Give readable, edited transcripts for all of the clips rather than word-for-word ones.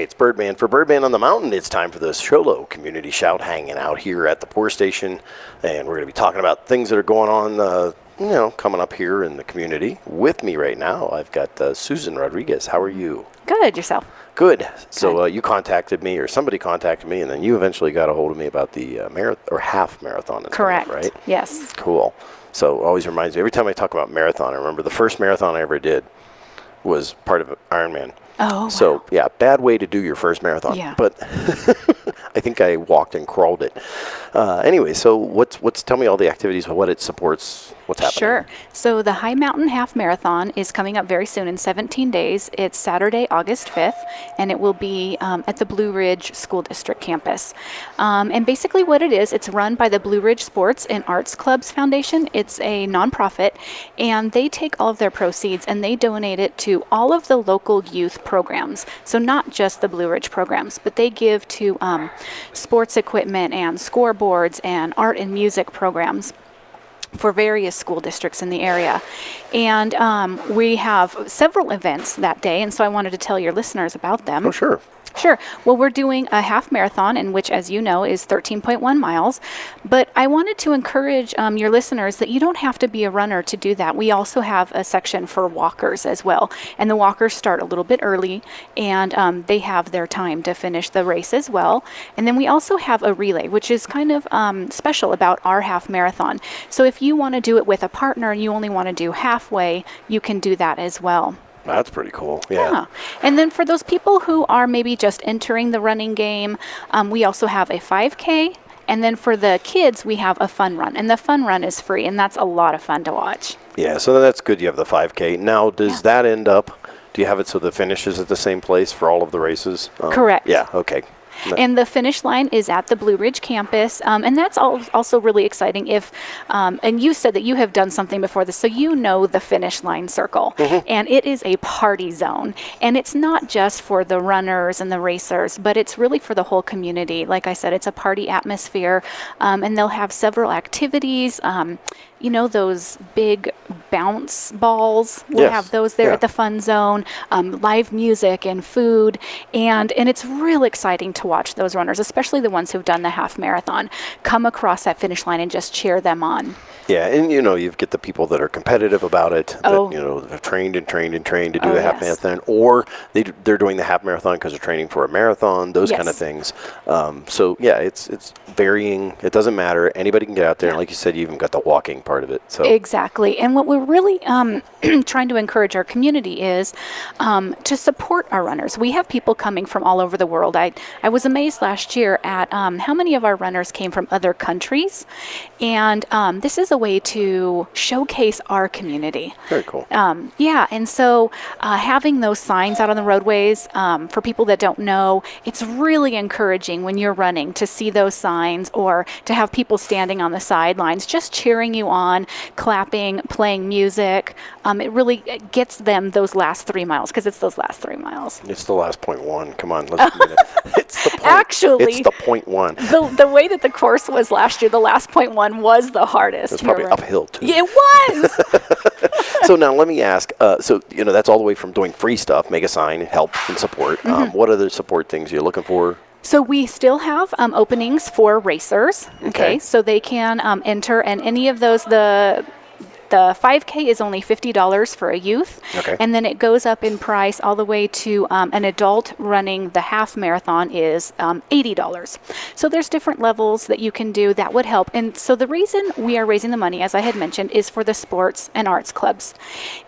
Hey, it's Birdman. For Birdman on the Mountain, it's time for the Sholo Community Shout, hanging out here at the Poor Station. And we're going to be talking about things that are going on, coming up here in the community. With me right now, I've got Susan Rodriguez. How are you? Good. Yourself? Good. So you contacted me, or somebody contacted me, and then you eventually got a hold of me about the half marathon. Correct. Right? Yes. Cool. So it always reminds me, every time I talk about marathon, I remember the first marathon I ever did was part of Ironman. Oh, so wow. Yeah, bad way to do your first marathon. Yeah. But I think I walked and crawled it. Anyway, so tell me all the activities, what it supports, what's happening. Sure. So the High Mountain Half Marathon is coming up very soon in 17 days. It's Saturday, August 5th, and it will be at the Blue Ridge School District campus. And basically what it is, it's run by the Blue Ridge Sports and Arts Clubs Foundation. It's a nonprofit, and they take all of their proceeds and they donate it to all of the local youth programs. So not just the Blue Ridge programs, but they give to sports equipment and scoreboards and art and music programs for various school districts in the area. And we have several events that day, and so I wanted to tell your listeners about them. Oh, sure. Sure. Well, we're doing a half marathon, in which, as you know, is 13.1 miles. But I wanted to encourage your listeners that you don't have to be a runner to do that. We also have a section for walkers as well. And the walkers start a little bit early, and they have their time to finish the race as well. And then we also have a relay, which is kind of special about our half marathon. So if you want to do it with a partner and you only want to do halfway, you can do that as well. That's pretty cool. Yeah. And then for those people who are maybe just entering the running game, we also have a 5K. And then for the kids, we have a fun run. And the fun run is free, and that's a lot of fun to watch. Yeah, so that's good you have the 5K. Now, does that end up, do you have it so the finish is at the same place for all of the races? Correct. Yeah, okay. And the finish line is at the Blue Ridge campus, and that's also really exciting. And you said that you have done something before this, so you know the finish line circle, and it is a party zone. And it's not just for the runners and the racers, but it's really for the whole community. Like I said, it's a party atmosphere, and they'll have several activities. Those big bounce balls. We'll have those there at the fun zone, live music and food. And it's real exciting to watch those runners, especially the ones who've done the half marathon, come across that finish line and just cheer them on. Yeah, and you get the people that are competitive about it, that have trained to do the half marathon, or they're doing the half marathon because they're training for a marathon, those kind of things. It's varying. It doesn't matter. Anybody can get out there, and like you said, you even got the walking part of it. So exactly. And what we're really trying to encourage our community is to support our runners. We have people coming from all over the world. I was amazed last year at how many of our runners came from other countries, and this is a way to showcase our community. Very cool. And so having those signs out on the roadways, for people that don't know, it's really encouraging when you're running to see those signs, or to have people standing on the sidelines just cheering you on, clapping, playing music. It really gets them those last 3 miles, because it's those last 3 miles. It's the last 0.1. Come on, let's admit it. It's the point. Actually, it's the 0.1. The way that the course was last year, the last 0.1 was the hardest. It's probably uphill too. It was. So now let me ask. That's all the way from doing free stuff, make a sign, help and support. What other support things you're looking for? So we still have openings for racers. Okay. So they can enter, and any of those, the 5K is only $50 for a youth, and then it goes up in price all the way to an adult running the half marathon is $80. So there's different levels that you can do that would help. And so the reason we are raising the money, as I had mentioned, is for the sports and arts clubs.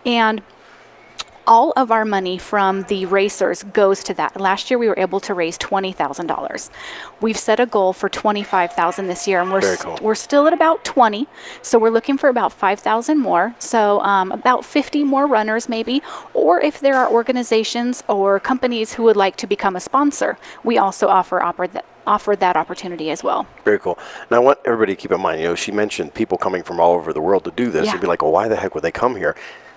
And all of our money from the racers goes to that. Last year we were able to raise $20,000. We've set a goal for $25,000 this year, and we're still at about 20. So we're looking for about 5,000 more. So about 50 more runners maybe. Or if there are organizations or companies who would like to become a sponsor, we also offer that opportunity as well. Very cool. Now I want everybody to keep in mind, she mentioned people coming from all over the world to do this. You'd be like, well, why the heck would they come here?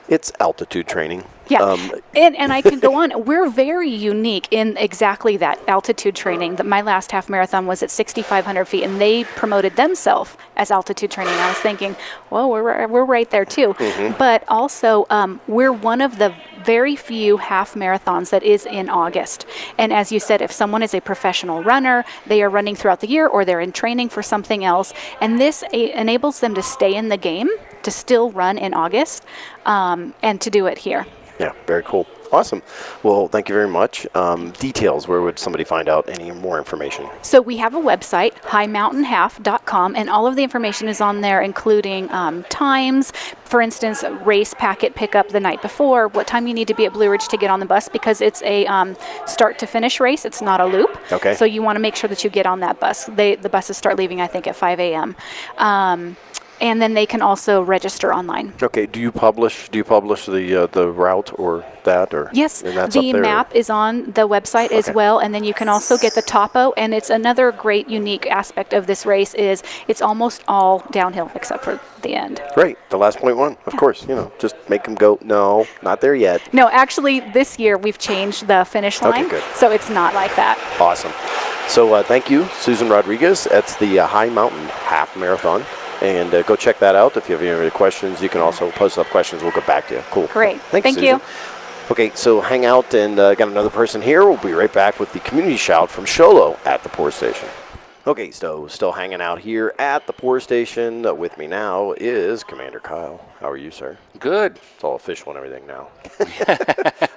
It's altitude training. Yeah, and I can go on. We're very unique in exactly that altitude training. My last half marathon was at 6,500 feet, and they promoted themselves as altitude training. I was thinking, well, we're right there too. But also, we're one of the very few half marathons that is in August. And as you said, if someone is a professional runner, they are running throughout the year or they're in training for something else. And this enables them to stay in the game, to still run in August, and to do it here. Yeah, very cool. Awesome. Well, thank you very much. Details, where would somebody find out any more information? So we have a website, highmountainhalf.com, and all of the information is on there, including times, for instance, race packet pickup the night before, what time you need to be at Blue Ridge to get on the bus, because it's a start to finish race. It's not a loop. Okay. So you want to make sure that you get on that bus. The buses start leaving, I think, at 5 a.m. And then they can also register online. Okay. Do you publish the route or that, or yes, and that's the up there, map is on the website as well, and then you can also get the topo. And it's another great unique aspect of this race is it's almost all downhill except for the end. Great. The last 0.1, of course. Just make them go. No, not there yet. No, actually, this year we've changed the finish line, okay, good. So it's not like that. Awesome. So thank you, Susan Rodriguez. That's the High Mountain Half Marathon. And go check that out. If you have any other questions, you can also post up questions. We'll get back to you. Cool. Great. Thank Thank you. you. Okay, so hang out, and got another person here. We'll be right back with the community shout from Sholo at the Poor Station. Okay, so still hanging out here at the Poor Station. With me now is Commander Keil. How are you, sir? Good. It's all official and everything now.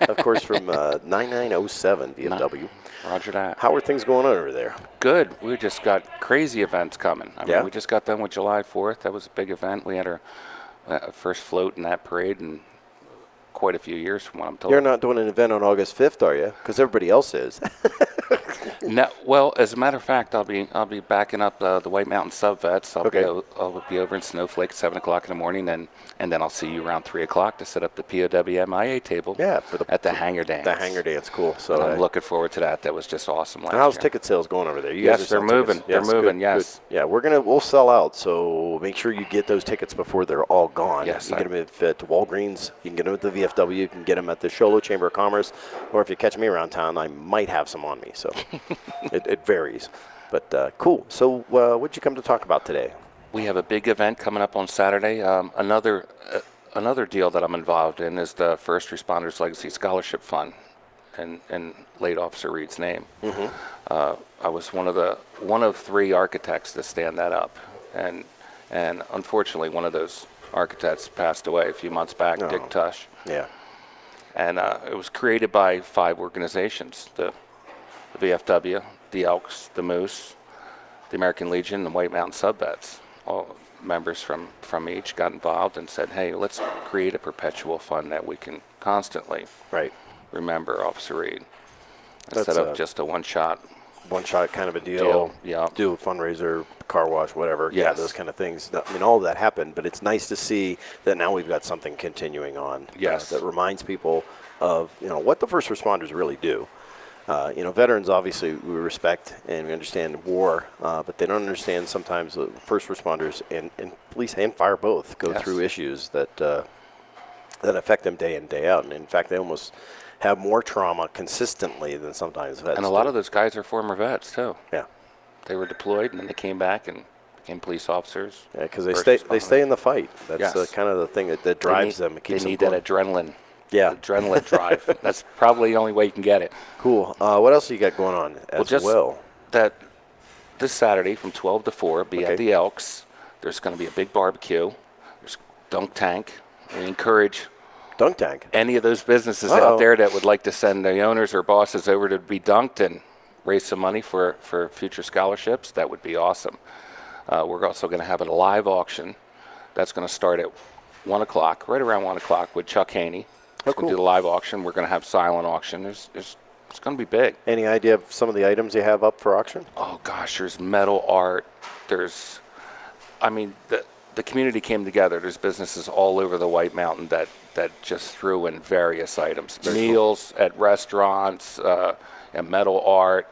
Of course, from 9907 VFW. Roger that. How are things going on over there? Good. We just got crazy events coming. I Yeah? mean, we just got done with July 4th. That was a big event. We had our first float in that parade in quite a few years, from what I'm told. You're not doing an event on August 5th, are you? Because everybody else is. No. Well, as a matter of fact, I'll be backing up the White Mountain Sub Vets. I'll be over in Snowflake at 7 o'clock in the morning, and then I'll see you around 3 o'clock to set up the POW MIA table. Yeah, at the Hangar Dance. The Hangar Dance, cool. So and I'm looking forward to that. That was just awesome last how's year. ticket sales going over there? You Yes, guys are they're selling moving. tickets? They're moving. Good, yes. good. Yeah, we'll sell out. So make sure you get those tickets before they're all gone. Yes, you can get them at Walgreens. You can get them at the VFW. You can get them at the Sholo Chamber of Commerce. Or if you catch me around town, I might have some on me. So it varies. But cool. So what'd you come to talk about today? We have a big event coming up on Saturday. Another deal that I'm involved in is the First Responders Legacy Scholarship Fund, in late Officer Reed's name. Mm-hmm. I was one of 3 architects to stand that up, and unfortunately one of those architects passed away a few months back, Dick Tush. Yeah. And it was created by 5 organizations: the VFW, the Elks, the Moose, the American Legion, and White Mountain Sub Vets. All members from each got involved and said, hey, let's create a perpetual fund that we can constantly remember Officer Reed instead of just a one-shot kind of a deal. Yeah. Do a fundraiser, car wash, whatever. Yes. Yeah, those kind of things. I mean, all of that happened, but it's nice to see that now we've got something continuing on. Yes. That reminds people of, what the first responders really do. Veterans, obviously, we respect and we understand war, but they don't understand sometimes the first responders and police and fire both go through issues that affect them day in, day out. And in fact, they almost have more trauma consistently than sometimes vets. And a lot of those guys are former vets, too. Yeah. They were deployed, and then they came back and became police officers. Yeah, because they stay in the fight. That's kind of the thing that drives them. It keeps they need them that adrenaline. Yeah. Adrenaline drive. That's probably the only way you can get it. Cool. What else you got going on as well? That this Saturday from 12 to 4, be at the Elks. There's going to be a big barbecue. There's dunk tank. We encourage dunk tank. Any of those businesses out there that would like to send the owners or bosses over to be dunked and raise some money for future scholarships. That would be awesome. We're also going to have a live auction that's going to start at 1 o'clock, right around 1 o'clock, with Chuck Haney. We're going to do the live auction. We're going to have silent auction. It's going to be big. Any idea of some of the items you have up for auction? Oh, gosh, there's metal art. The community came together. There's businesses all over the White Mountain that just threw in various items. Meals at restaurants, and metal art,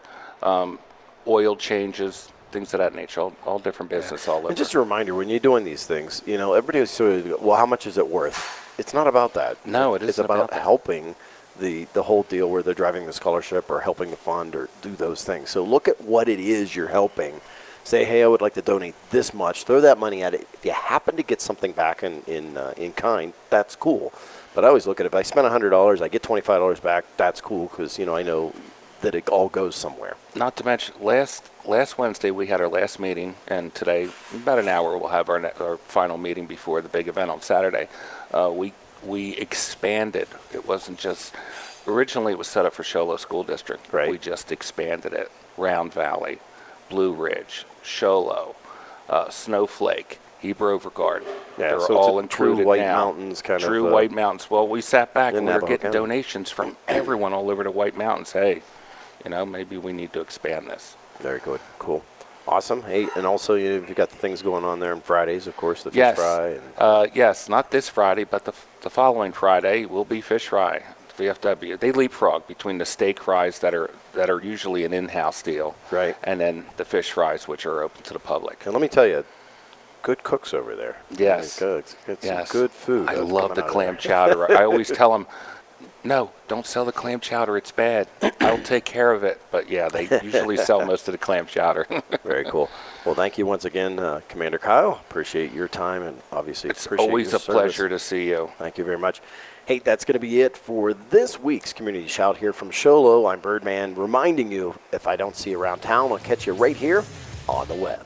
oil changes, things of that nature, all different business all over. And just a reminder, when you're doing these things, everybody was sort of, well, how much is it worth? It's not about that. No, it isn't. It's about helping the whole deal where they're driving the scholarship or helping the fund or do those things. So look at what it is you're helping. Say, hey, I would like to donate this much. Throw that money at it. If you happen to get something back in kind, that's cool. But I always look at it, if I spend $100, I get $25 back, that's cool because, I know that it all goes somewhere. Not to mention, last Wednesday we had our last meeting, and today, about an hour, we'll have our final meeting before the big event on Saturday. We expanded. It wasn't just, originally it was set up for Show Low School District. Right. We just expanded it. Round Valley, Blue Ridge, Show Low, Snowflake, Heber Overguard. Yeah, They're so all it's a true included White now. Mountains kind of. True White Mountains. Well, we sat back and we were Navajo getting County. donations from everyone all over the White Mountains. Hey, maybe we need to expand this. Very good. Cool. Awesome. Hey, and also you've got the things going on there on Fridays, of course, the fish Yes. fry. And Yes, not this Friday, but the following Friday will be fish fry. VFW. They leapfrog between the steak fries that are usually an in-house deal, Right. and then the fish fries, which are open to the public. And let me tell you, good cooks over there. Yes. It's Yes. some good food. I that's love coming the out of clam there. chowder. I always tell them, no, don't sell the clam chowder. It's bad. I'll take care of it. But yeah, they usually sell most of the clam chowder. Very cool. Well, thank you once again, Commander Keil. Appreciate your time and obviously It's appreciate always your a pleasure service. to see you. Thank you very much. Hey, that's going to be it for this week's Community Shout here from Show Low. I'm Birdman, reminding you, if I don't see you around town, I'll catch you right here on the web.